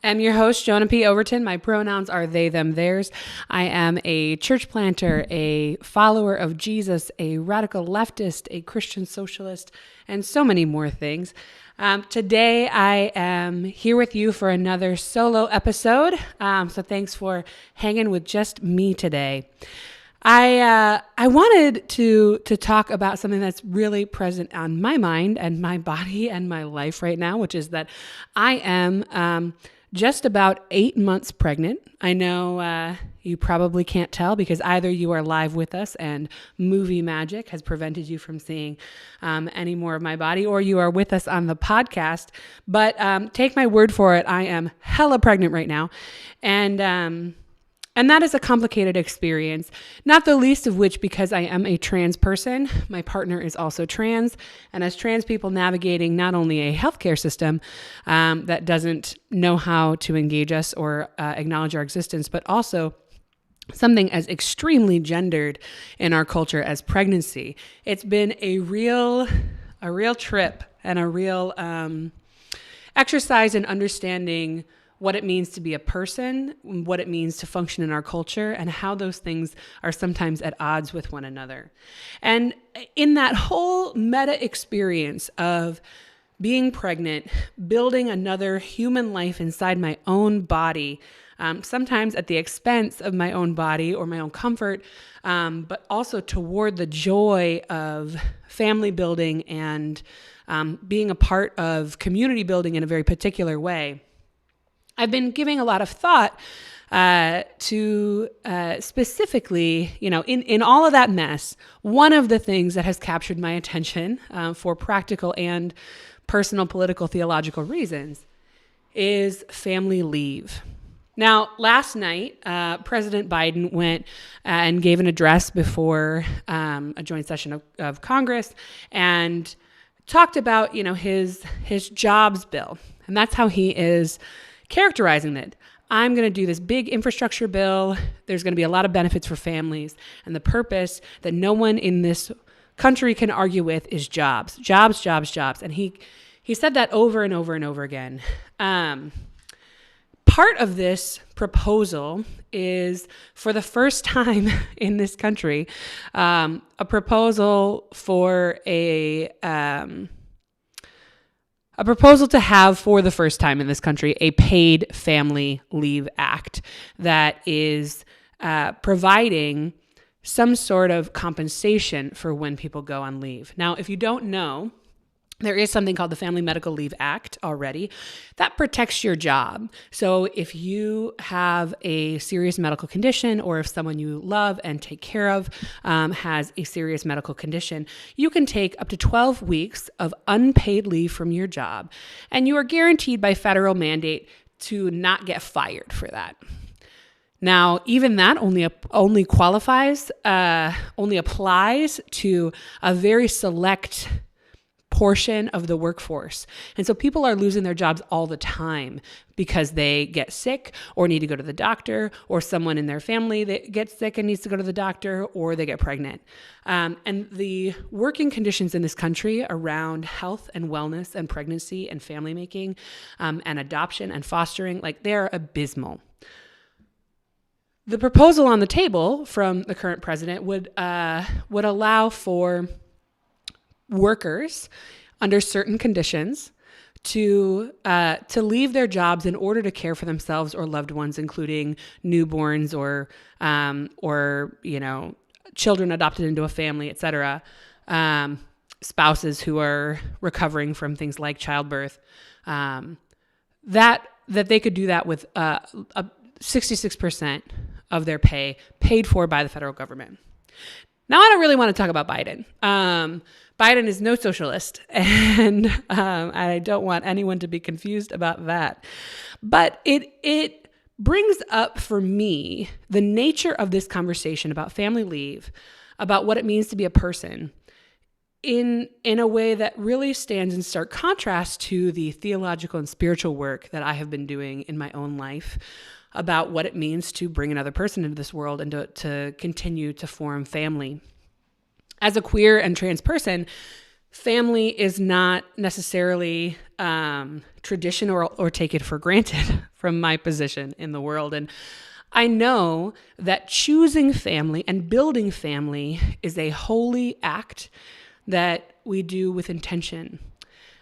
I'm your host, Jonah P. Overton. My pronouns are they, them, theirs. I am a church planter, a follower of Jesus, a radical leftist, a Christian socialist, and so many more things. Today, I am here with you for another solo episode. So thanks for hanging with just me today. I wanted to talk about something that's really present on my mind and my body and my life right now, which is that I am just about 8 months pregnant. I know you probably can't tell because either you are live with us and movie magic has prevented you from seeing any more of my body, or you are with us on the podcast. But take my word for it, I am hella pregnant right now. And that is a complicated experience, not the least of which because I am a trans person. My partner is also trans. And as trans people navigating not only a healthcare system that doesn't know how to engage us or acknowledge our existence, but also something as extremely gendered in our culture as pregnancy, it's been a real trip and a real exercise in understanding what it means to be a person, what it means to function in our culture, and how those things are sometimes at odds with one another. And in that whole meta experience of being pregnant, building another human life inside my own body, sometimes at the expense of my own body or my own comfort, but also toward the joy of family building and being a part of community building in a very particular way, I've been giving a lot of thought to specifically, in all of that mess, one of the things that has captured my attention for practical and personal, political, theological reasons is family leave. Now, last night, President Biden went and gave an address before a joint session of Congress and talked about, his jobs bill. And that's how he is characterizing it. I'm going to do this big infrastructure bill. There's going to be a lot of benefits for families. And the purpose that no one in this country can argue with is jobs, jobs, jobs, jobs. And he said that over and over and over again. Part of this proposal is, for the first time in this country, a proposal for a proposal to have, for the first time in this country, a paid family leave act that is providing some sort of compensation for when people go on leave. Now, if you don't know, there is something called the Family Medical Leave Act already that protects your job. So if you have a serious medical condition, or if someone you love and take care of has a serious medical condition, you can take up to 12 weeks of unpaid leave from your job, and you are guaranteed by federal mandate to not get fired for that. Now, even that only applies to a very select portion of the workforce. And so people are losing their jobs all the time because they get sick or need to go to the doctor, or someone in their family that gets sick and needs to go to the doctor, or they get pregnant. And the working conditions in this country around health and wellness and pregnancy and family making and adoption and fostering, they're abysmal. The proposal on the table from the current president would allow for workers under certain conditions to leave their jobs in order to care for themselves or loved ones, including newborns or children adopted into a family, etc. Spouses who are recovering from things like childbirth. That they could do that with 66% of their pay paid for by the federal government. Now, I don't really want to talk about Biden. Biden is no socialist, and I don't want anyone to be confused about that. But it brings up for me the nature of this conversation about family leave, about what it means to be a person, in a way that really stands in stark contrast to the theological and spiritual work that I have been doing in my own life about what it means to bring another person into this world and to continue to form family. As a queer and trans person, family is not necessarily tradition or take it for granted from my position in the world. And I know that choosing family and building family is a holy act that we do with intention.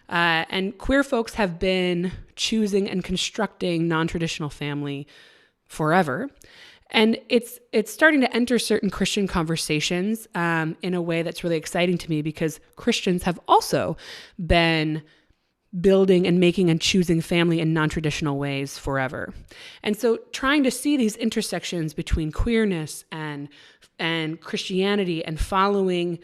And queer folks have been choosing and constructing non-traditional family forever. And it's starting to enter certain Christian conversations in a way that's really exciting to me, because Christians have also been building and making and choosing family in non-traditional ways forever. And so trying to see these intersections between queerness and Christianity, and following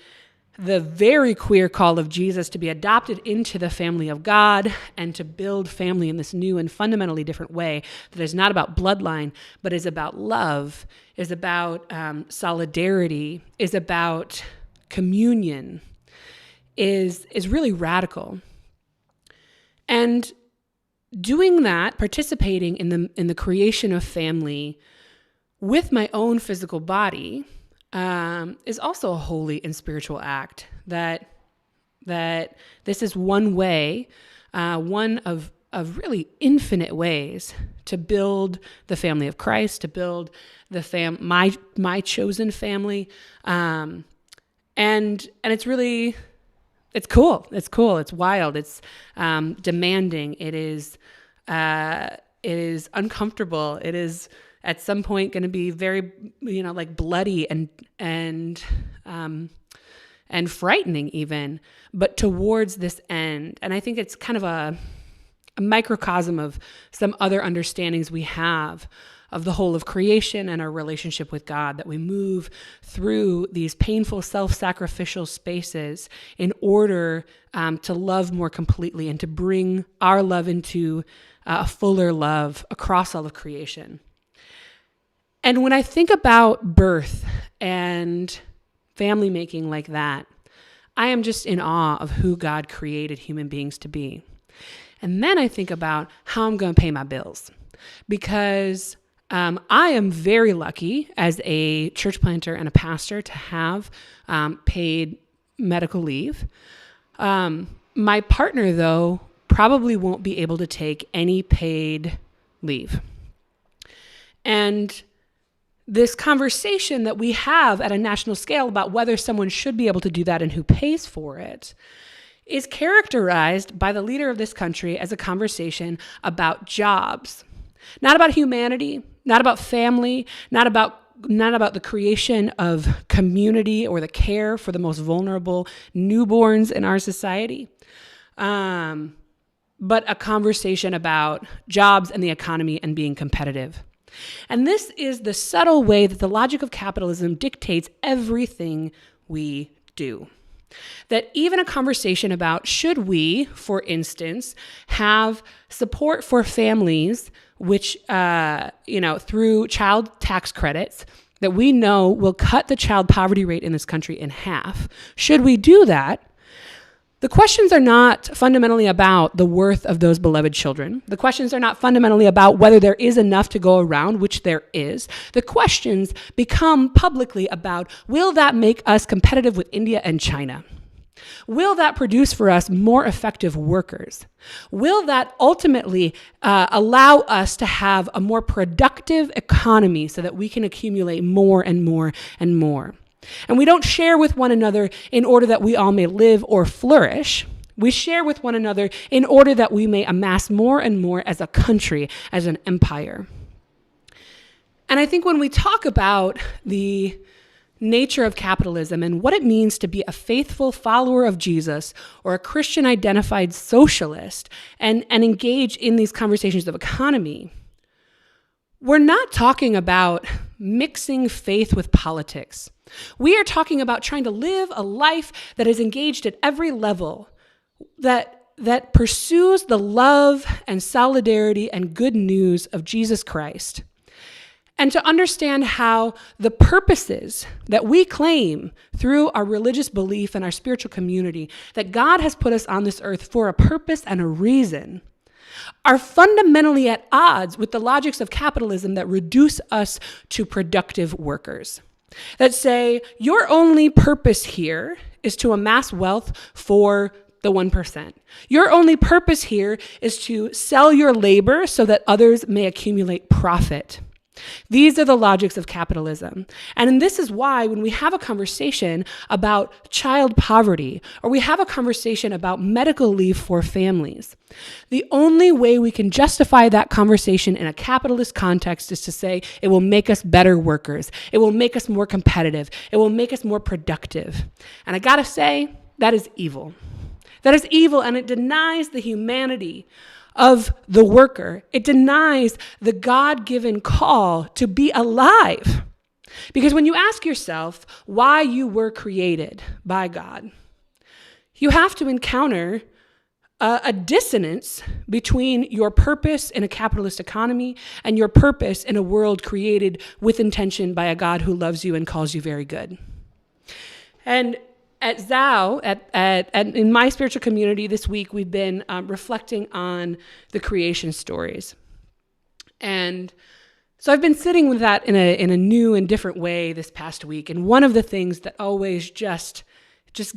the very queer call of Jesus to be adopted into the family of God and to build family in this new and fundamentally different way that is not about bloodline, but is about love, is about solidarity, is about communion, is really radical. And doing that, participating in the creation of family with my own physical body, is also a holy and spiritual act. That this is one way, one of really infinite ways to build the family of Christ, to build the my chosen family, and it's really. It's cool. It's cool. It's wild. It's demanding. It is uncomfortable. It is at some point going to be very, like bloody and frightening even, but towards this end. And I think it's kind of a microcosm of some other understandings we have of the whole of creation and our relationship with God, that we move through these painful self-sacrificial spaces in order to love more completely and to bring our love into a fuller love across all of creation. And when I think about birth and family making like that, I am just in awe of who God created human beings to be. And then I think about how I'm going to pay my bills, because I am very lucky as a church planter and a pastor to have paid medical leave. My partner, though, probably won't be able to take any paid leave. And this conversation that we have at a national scale about whether someone should be able to do that and who pays for it is characterized by the leader of this country as a conversation about jobs, not about humanity, not about family, not about the creation of community or the care for the most vulnerable newborns in our society, but a conversation about jobs and the economy and being competitive. And this is the subtle way that the logic of capitalism dictates everything we do. That even a conversation about should we, for instance, have support for families, which, through child tax credits that we know will cut the child poverty rate in this country in half. Should we do that? The questions are not fundamentally about the worth of those beloved children. The questions are not fundamentally about whether there is enough to go around, which there is. The questions become publicly about, will that make us competitive with India and China? Will that produce for us more effective workers? Will that ultimately allow us to have a more productive economy so that we can accumulate more and more and more? And we don't share with one another in order that we all may live or flourish. We share with one another in order that we may amass more and more as a country, as an empire. And I think when we talk about the nature of capitalism and what it means to be a faithful follower of Jesus or a Christian identified socialist and engage in these conversations of economy, we're not talking about mixing faith with politics. We are talking about trying to live a life that is engaged at every level, that pursues the love and solidarity and good news of Jesus Christ. And to understand how the purposes that we claim through our religious belief and our spiritual community, that God has put us on this earth for a purpose and a reason, are fundamentally at odds with the logics of capitalism that reduce us to productive workers. That say, your only purpose here is to amass wealth for the 1%. Your only purpose here is to sell your labor so that others may accumulate profit. These are the logics of capitalism. And this is why when we have a conversation about child poverty, or we have a conversation about medical leave for families, the only way we can justify that conversation in a capitalist context is to say it will make us better workers. It will make us more competitive. It will make us more productive. And I gotta say, that is evil. That is evil, and it denies the humanity of the worker. It denies the God-given call to be alive. Because when you ask yourself why you were created by God, you have to encounter a dissonance between your purpose in a capitalist economy and your purpose in a world created with intention by a God who loves you and calls you very good. And at Zao, in my spiritual community this week, we've been reflecting on the creation stories. And so I've been sitting with that in a new and different way this past week. And one of the things that always just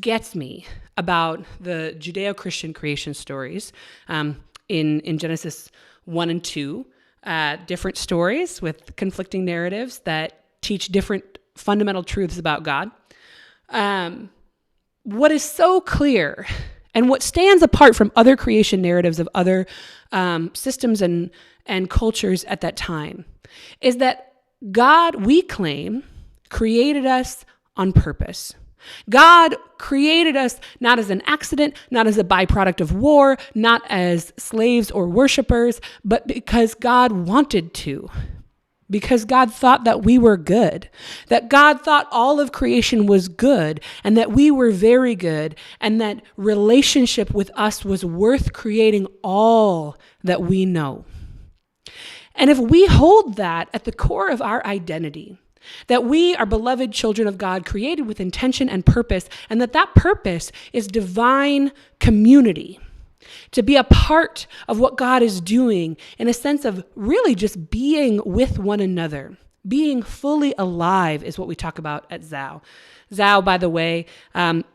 gets me about the Judeo-Christian creation stories in Genesis 1 and 2, different stories with conflicting narratives that teach different fundamental truths about God. What is so clear and what stands apart from other creation narratives of other systems and cultures at that time is that God, we claim, created us on purpose. God created us not as an accident, not as a byproduct of war, not as slaves or worshipers, but because God wanted to. Because God thought that we were good, that God thought all of creation was good, and that we were very good, and that relationship with us was worth creating all that we know. And if we hold that at the core of our identity, that we are beloved children of God, created with intention and purpose, and that purpose is divine community, to be a part of what God is doing in a sense of really just being with one another. Being fully alive is what we talk about at Zao. Zao, by the way,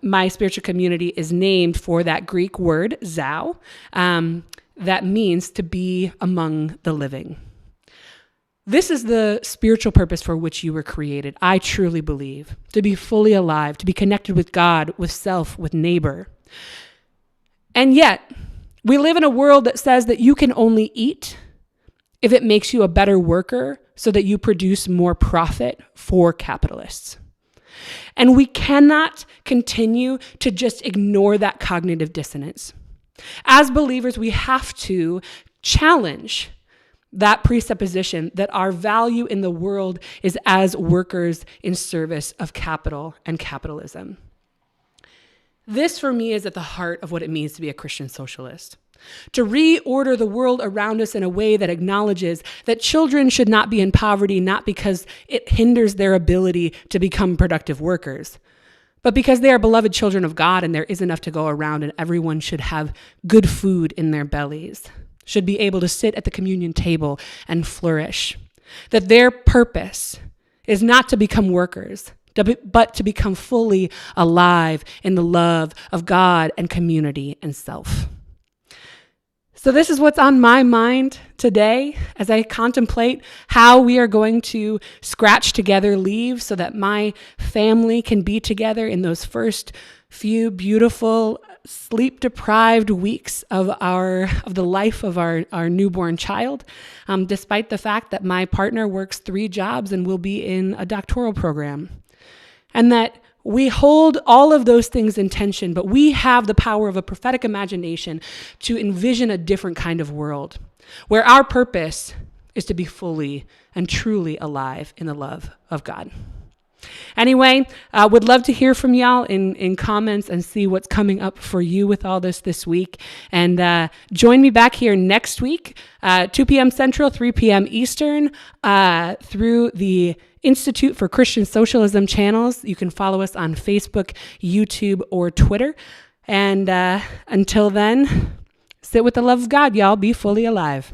my spiritual community is named for that Greek word, Zao, that means to be among the living. This is the spiritual purpose for which you were created, I truly believe, to be fully alive, to be connected with God, with self, with neighbor. And yet, we live in a world that says that you can only eat if it makes you a better worker so that you produce more profit for capitalists. And we cannot continue to just ignore that cognitive dissonance. As believers, we have to challenge that presupposition that our value in the world is as workers in service of capital and capitalism. This, for me, is at the heart of what it means to be a Christian socialist. To reorder the world around us in a way that acknowledges that children should not be in poverty, not because it hinders their ability to become productive workers, but because they are beloved children of God and there is enough to go around and everyone should have good food in their bellies, should be able to sit at the communion table and flourish. That their purpose is not to become workers, but to become fully alive in the love of God and community and self. So this is what's on my mind today as I contemplate how we are going to scratch together leave so that my family can be together in those first few beautiful sleep-deprived weeks of the life of our newborn child, despite the fact that my partner works 3 jobs and will be in a doctoral program. And that we hold all of those things in tension, but we have the power of a prophetic imagination to envision a different kind of world where our purpose is to be fully and truly alive in the love of God. Anyway, would love to hear from y'all in comments and see what's coming up for you with all this week. And join me back here next week, 2 p.m. Central, 3 p.m. Eastern, through the Institute for Christian Socialism channels. You can follow us on Facebook, YouTube, or Twitter. And until then, sit with the love of God, y'all. Be fully alive.